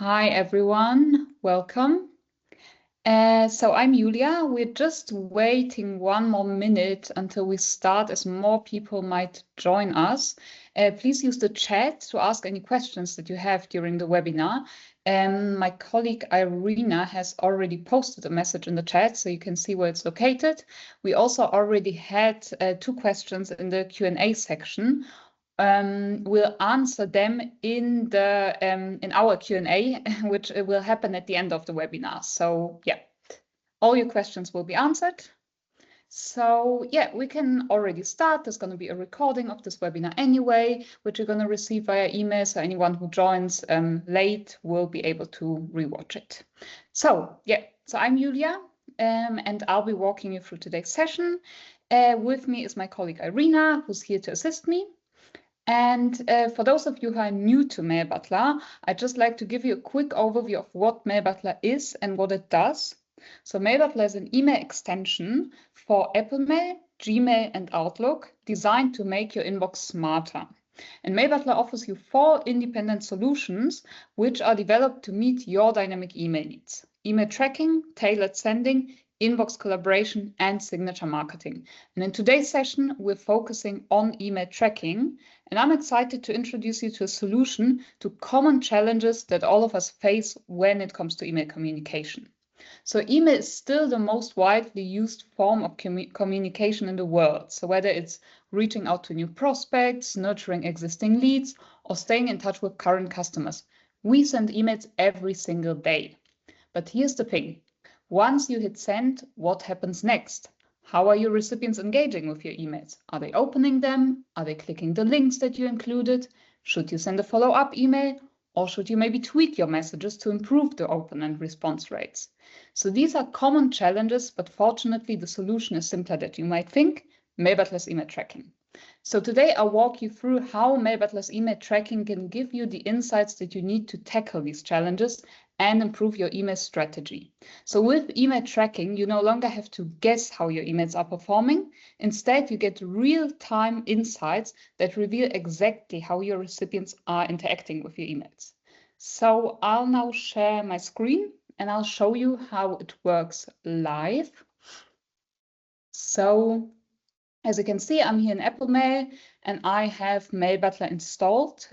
Hi, everyone. Welcome. So I'm Julia. We're just waiting one more minute until we start, as more people might join us. Please use the chat to ask any questions that you have during the webinar. My colleague Irina has already posted a message in the chat, so you can see where it's located. We also already had 2 questions in the Q&A section. We'll answer them in our Q&A, which will happen at the end of the webinar. So yeah, all your questions will be answered. So yeah, we can already start. There's going to be a recording of this webinar anyway, which you're going to receive via email. So anyone who joins late will be able to rewatch it. So yeah, so I'm Julia, and I'll be walking you through today's session. With me is my colleague Irina, who's here to assist me. And for those of you who are new to Mailbutler, I'd just like to give you a quick overview of what Mailbutler is and what it does. So Mailbutler is an email extension for Apple Mail, Gmail, and Outlook designed to make your inbox smarter. And Mailbutler offers you 4 independent solutions which are developed to meet your dynamic email needs: email tracking, tailored sending, inbox collaboration, and signature marketing. And in today's session, we're focusing on email tracking. And I'm excited to introduce you to a solution to common challenges that all of us face when it comes to email communication. So email is still the most widely used form of communication in the world. So whether it's reaching out to new prospects, nurturing existing leads, or staying in touch with current customers, we send emails every single day. But here's the thing. Once you hit send, what happens next? How are your recipients engaging with your emails? Are they opening them? Are they clicking the links that you included? Should you send a follow-up email? Or should you maybe tweak your messages to improve the open and response rates? So these are common challenges, but fortunately the solution is simpler than you might think: Mailbutler's email tracking. So today I'll walk you through how Mailbutler's email tracking can give you the insights that you need to tackle these challenges and improve your email strategy. So with email tracking, you no longer have to guess how your emails are performing. Instead, you get real-time insights that reveal exactly how your recipients are interacting with your emails. So I'll now share my screen and I'll show you how it works live. So as you can see, I'm here in Apple Mail and I have Mailbutler installed.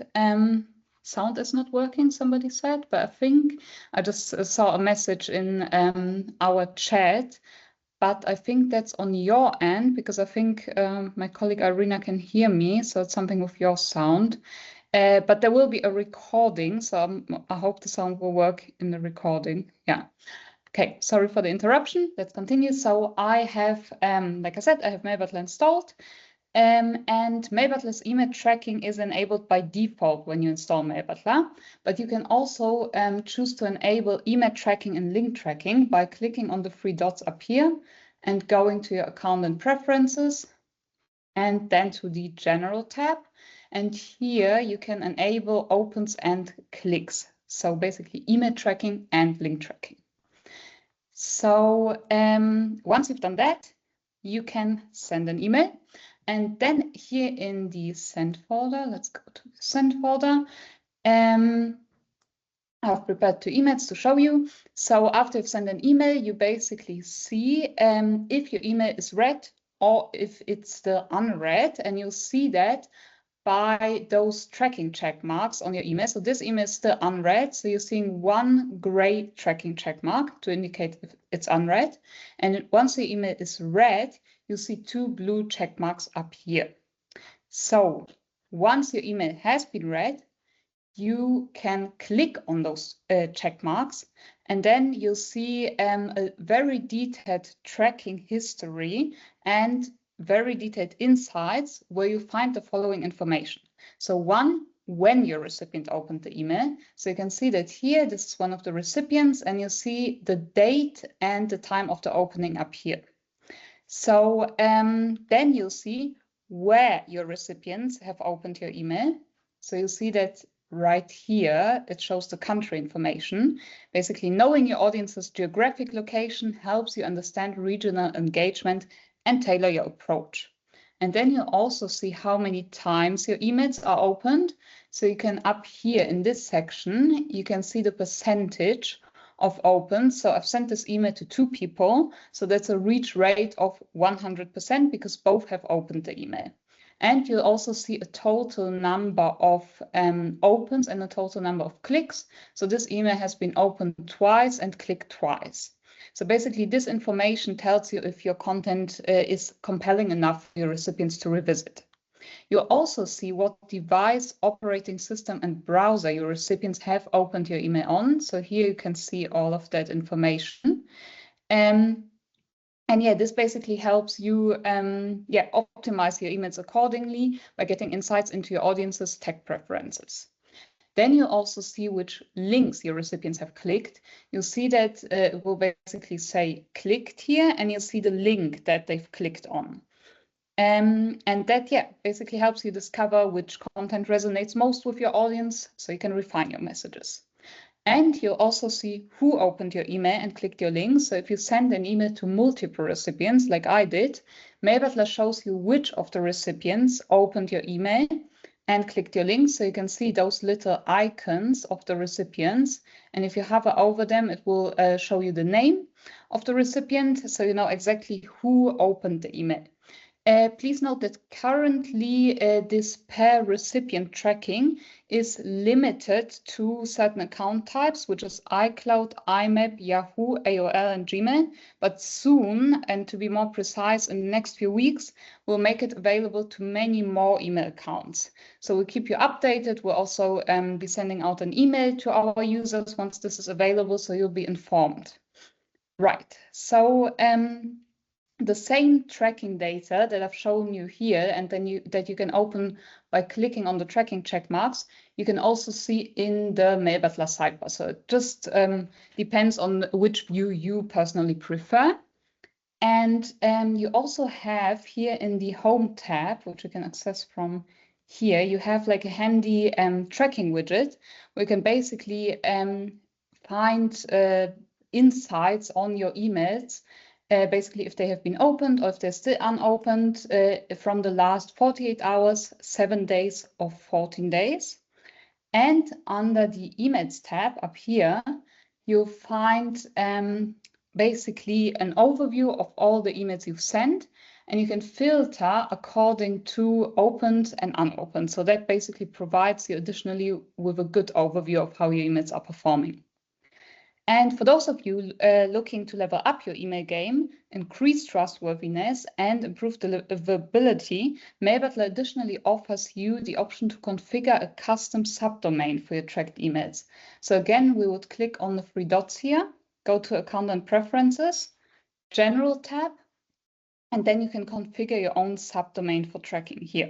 Sound is not working, somebody said, but I think I just saw a message in our chat, but I think that's on your end, because I think my colleague Irina can hear me, so it's something with your sound. But there will be a recording, so I hope the sound will work in the recording. Yeah. Okay, sorry for the interruption. Let's continue. So I have, like I said, I have Mailbutler installed. And Mailbutler's email tracking is enabled by default when you install Mailbutler, but you can also choose to enable email tracking and link tracking by clicking on the 3 dots up here and going to your account and preferences, and then to the General tab. And here you can enable opens and clicks. So basically email tracking and link tracking. So once you've done that, you can send an email. And then here in the send folder, let's go to the send folder. I've prepared 2 emails to show you. So after you've sent an email, you basically see if your email is read or if it's still unread, and you'll see that by those tracking check marks on your email. So this email is still unread. So you're seeing 1 gray tracking check mark to indicate if it's unread. And once your email is read, you'll see 2 blue check marks up here. So once your email has been read, you can click on those check marks, and then you'll see a very detailed tracking history and very detailed insights where you find the following information. So 1, when your recipient opened the email. So you can see that here, this is one of the recipients, and you'll see the date and the time of the opening up here. So then you'll see where your recipients have opened your email. So you'll see that right here, it shows the country information. Basically, knowing your audience's geographic location helps you understand regional engagement and tailor your approach. And then you also see how many times your emails are opened. So you can up here in this section, you can see the percentage of open. So I've sent this email to 2 people. So that's a reach rate of 100% because both have opened the email. And you'll also see a total number of opens and a total number of clicks. So this email has been opened twice and clicked twice. So basically this information tells you if your content is compelling enough for your recipients to revisit. You'll also see what device, operating system, and browser your recipients have opened your email on. So here you can see all of that information. And yeah, this basically helps you optimize your emails accordingly by getting insights into your audience's tech preferences. Then you also see which links your recipients have clicked. You'll see that it will basically say clicked here, and you'll see the link that they've clicked on. And that, basically helps you discover which content resonates most with your audience so you can refine your messages. And you'll also see who opened your email and clicked your link. So if you send an email to multiple recipients, like I did, Mailbutler shows you which of the recipients opened your email and clicked your link. So you can see those little icons of the recipients. And if you hover over them, it will show you the name of the recipient. So you know exactly who opened the email. Please note that currently this per recipient tracking is limited to certain account types, which is iCloud, IMAP, Yahoo, AOL, and Gmail. But soon, and to be more precise, in the next few weeks, we'll make it available to many more email accounts. So we'll keep you updated. We'll also be sending out an email to our users once this is available, so you'll be informed. Right, so the same tracking data that I've shown you here and then that you can open by clicking on the tracking check marks, you can also see in the Mailbutler sidebar. So it just depends on which view you personally prefer. And you also have here in the Home tab, which you can access from here, you have like a handy tracking widget where you can basically find insights on your emails. Basically, if they have been opened or if they're still unopened from the last 48 hours, 7 days, or 14 days. And under the emails tab up here, you'll find basically an overview of all the emails you've sent, and you can filter according to opened and unopened. So that basically provides you additionally with a good overview of how your emails are performing. And for those of you looking to level up your email game, increase trustworthiness, and improve deliverability, Mailbutler additionally offers you the option to configure a custom subdomain for your tracked emails. So again, we would click on the 3 dots here, go to Account and Preferences, General tab, and then you can configure your own subdomain for tracking here.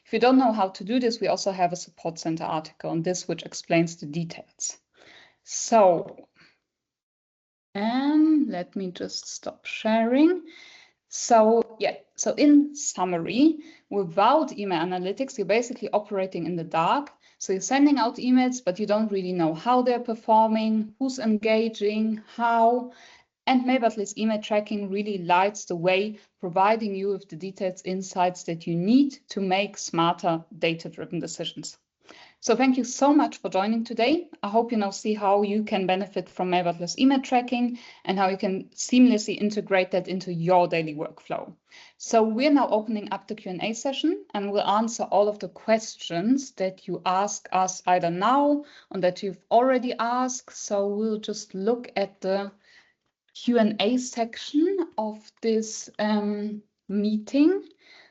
If you don't know how to do this, we also have a Support Center article on this, which explains the details. So let me just stop sharing. So in summary, without email analytics, you're basically operating in the dark. So you're sending out emails, but you don't really know how they're performing, who's engaging, how. And Mailbutler's email tracking really lights the way, providing you with the detailed insights that you need to make smarter, data-driven decisions. So thank you so much for joining today. I hope you now see how you can benefit from Mailbutler's email tracking and how you can seamlessly integrate that into your daily workflow. So we're now opening up the Q&A session, and we'll answer all of the questions that you ask us either now or that you've already asked. So we'll just look at the Q&A section of this meeting.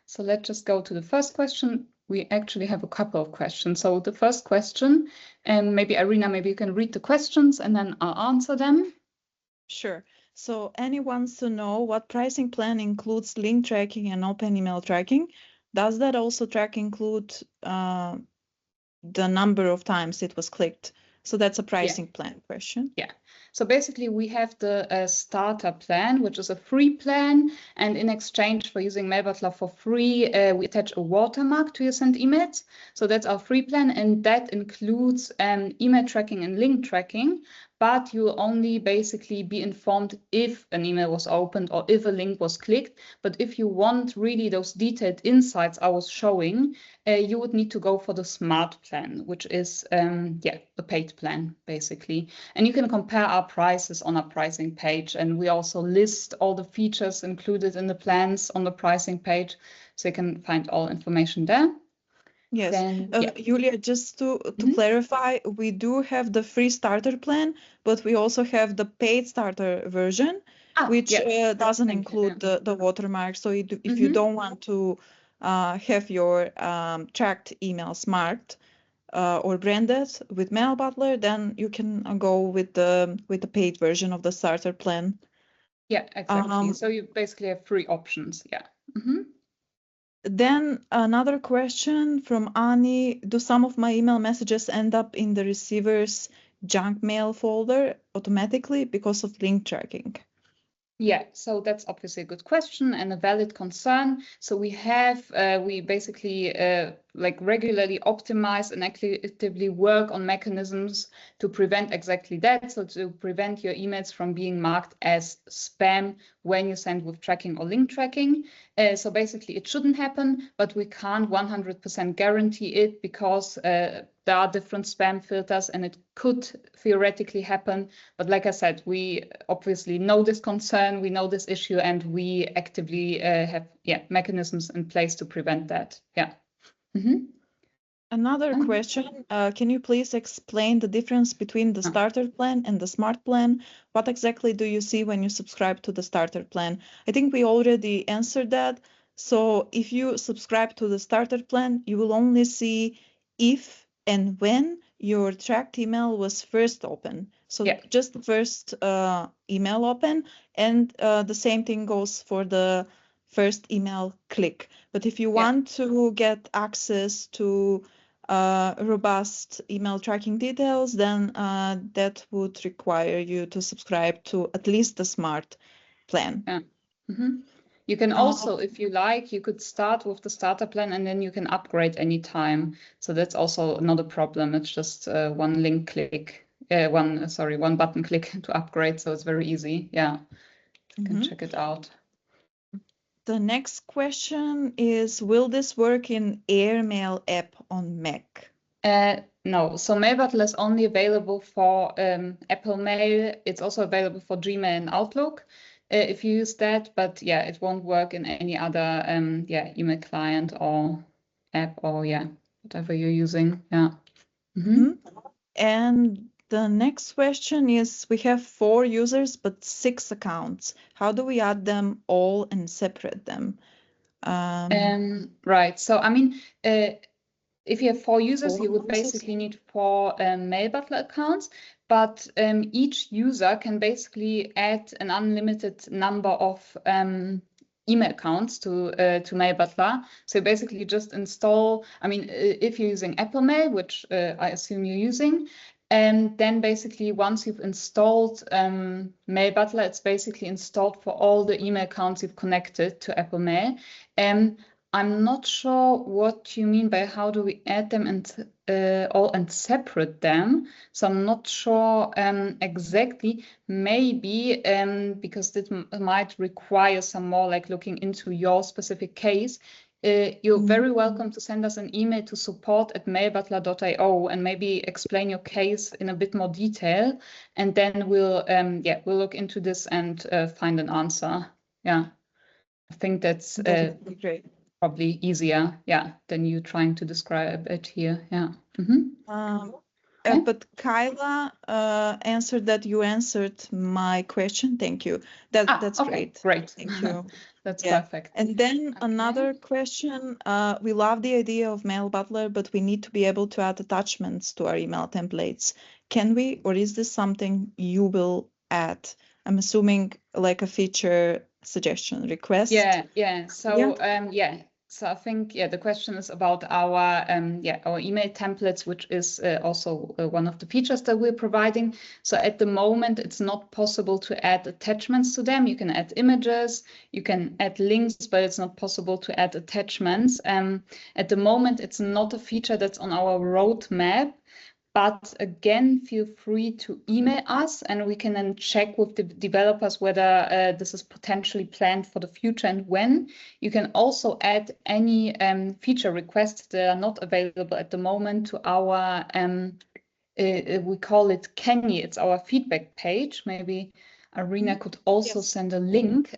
So let's just go to the first question. We actually have a couple of questions. So the first question, and maybe Irina, maybe you can read the questions and then I'll answer them. Sure. So Annie wants to know what pricing plan includes link tracking and open email tracking. Does that also include the number of times it was clicked? So that's a pricing plan question. Yeah. So basically we have the starter plan, which is a free plan. And in exchange for using Mailbutler for free, we attach a watermark to your sent emails. So that's our free plan. And that includes email tracking and link tracking. But you'll only basically be informed if an email was opened or if a link was clicked. But if you want really those detailed insights I was showing, you would need to go for the smart plan, which is the paid plan basically. And you can compare our prices on our pricing page. And we also list all the features included in the plans on the pricing page, so you can find all information there. Yes, Then, Julia, just to clarify, we do have the free starter plan, but we also have the paid starter version, which doesn't include the watermark. So if you don't want to have your tracked emails marked or branded with Mailbutler, then you can go with the paid version of the starter plan. Yeah, exactly. So you basically have three options. Yeah. Then another question from Ani: do some of my email messages end up in the receiver's junk mail folder automatically because of link tracking? Yeah, so that's obviously a good question and a valid concern. So we basically regularly optimize and actively work on mechanisms to prevent exactly that. So to prevent your emails from being marked as spam when you send with tracking or link tracking. So basically it shouldn't happen, but we can't 100% guarantee it because there are different spam filters and it could theoretically happen. But like I said, we obviously know this concern, we know this issue, and we actively have mechanisms in place to prevent that. Yeah. Another question, can you please explain the difference between the starter plan and the smart plan? What exactly do you see when you subscribe to the starter plan? I think we already answered that. So if you subscribe to the starter plan, you will only see if and when your tracked email was first open. So just the first email open, and the same thing goes for the first email click. But if you want to get access to robust email tracking details, then that would require you to subscribe to at least the smart plan. Yeah. You can also, if you like, you could start with the starter plan and then you can upgrade anytime. So that's also not a problem. It's just one link click, one button click to upgrade. So it's very easy. Yeah, you can check it out. The next question is, will this work in Airmail app on Mac? No, so Mailbutler is only available for Apple Mail. It's also available for Gmail and Outlook if you use that. But yeah, it won't work in any other email client or app or whatever you're using. Yeah. And the next question is, we have 4 users but 6 accounts. How do we add them all and separate them? Right. So I mean, if you have 4 users, you would basically need 4 Mailbutler accounts, but each user can basically add an unlimited number of email accounts to Mailbutler. So basically just install, I mean, if you're using Apple Mail, which I assume you're using, and then basically once you've installed Mailbutler, it's basically installed for all the email accounts you've connected to Apple Mail. I'm not sure what you mean by how do we add them and separate them. So I'm not sure exactly. Maybe because this might require some more like looking into your specific case. You're very welcome to send us an email to support@mailbutler.io and maybe explain your case in a bit more detail, and then we'll look into this and find an answer. Yeah, I think that's great. Probably easier, than you trying to describe it here. Yeah. But Kyla answered that you answered my question. Thank you. That's great. Great. Thank you. That's perfect. And then another question. We love the idea of Mailbutler, but we need to be able to add attachments to our email templates. Can we, or is this something you will add? I'm assuming like a feature suggestion request. Yeah. So So I think, yeah, the question is about our our email templates, which is also one of the features that we're providing. So at the moment, it's not possible to add attachments to them. You can add images, you can add links, but it's not possible to add attachments. At the moment, it's not a feature that's on our roadmap. But again, feel free to email us and we can then check with the developers whether this is potentially planned for the future and when. You can also add any feature requests that are not available at the moment to our, we call it Kenny, it's our feedback page. Maybe Arina could also send a link.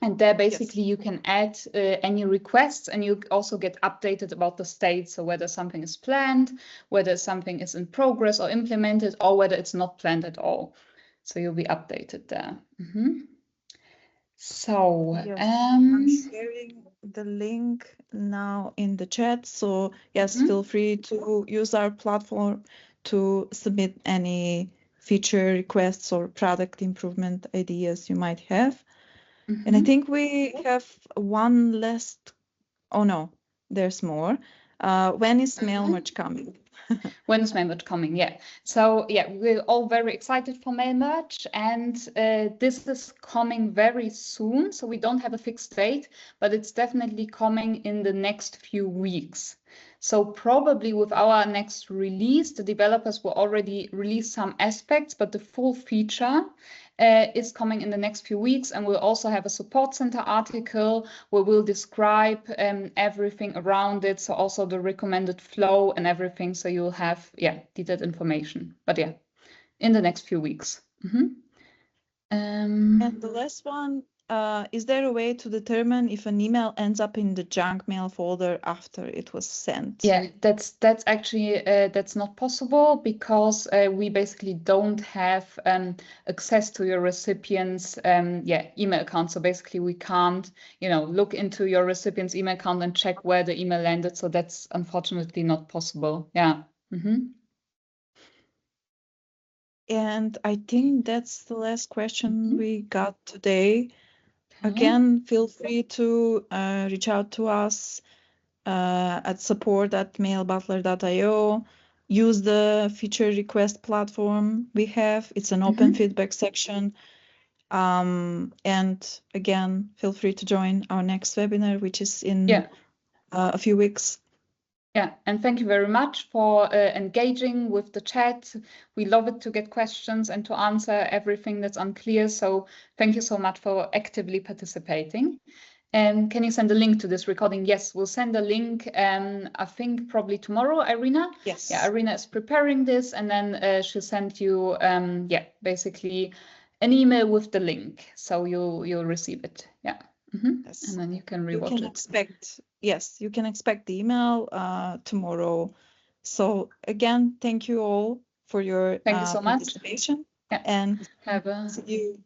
And there basically you can add any requests and you also get updated about the state. So whether something is planned, whether something is in progress or implemented, or whether it's not planned at all. So you'll be updated there. So I'm sharing the link now in the chat. So yes, feel free to use our platform to submit any feature requests or product improvement ideas you might have. And I think we have one last, oh no, there's more. When is Mail Merge coming? When is Mail Merge coming? Yeah. So yeah, we're all very excited for Mail Merge, and this is coming very soon. So we don't have a fixed date, but it's definitely coming in the next few weeks. So probably with our next release, the developers will already release some aspects, but the full feature is coming in the next few weeks. And we'll also have a support center article where we'll describe everything around it. So also the recommended flow and everything. So you'll have, detailed information. But yeah, in the next few weeks. And the last one, is there a way to determine if an email ends up in the junk mail folder after it was sent? Yeah, that's actually that's not possible because we basically don't have access to your recipient's email account. So basically we can't, look into your recipient's email account and check where the email landed. So that's unfortunately not possible. Yeah. And I think that's the last question we got today. Again, feel free to reach out to us at support@mailbutler.io. Use the feature request platform we have. It's an open feedback section. And again, feel free to join our next webinar, which is in a few weeks. Yeah, and thank you very much for engaging with the chat. We love it to get questions and to answer everything that's unclear. So thank you so much for actively participating. And can you send a link to this recording? Yes, we'll send a link. I think probably tomorrow, Irina. Yes. Yeah, Irina is preparing this, and then she'll send you, basically an email with the link, so you'll receive it. Yeah. Yes. And then you can rewatch it. You can expect the email tomorrow. So again, thank you all for your thank you so participation. Much. Yeah. And have a see you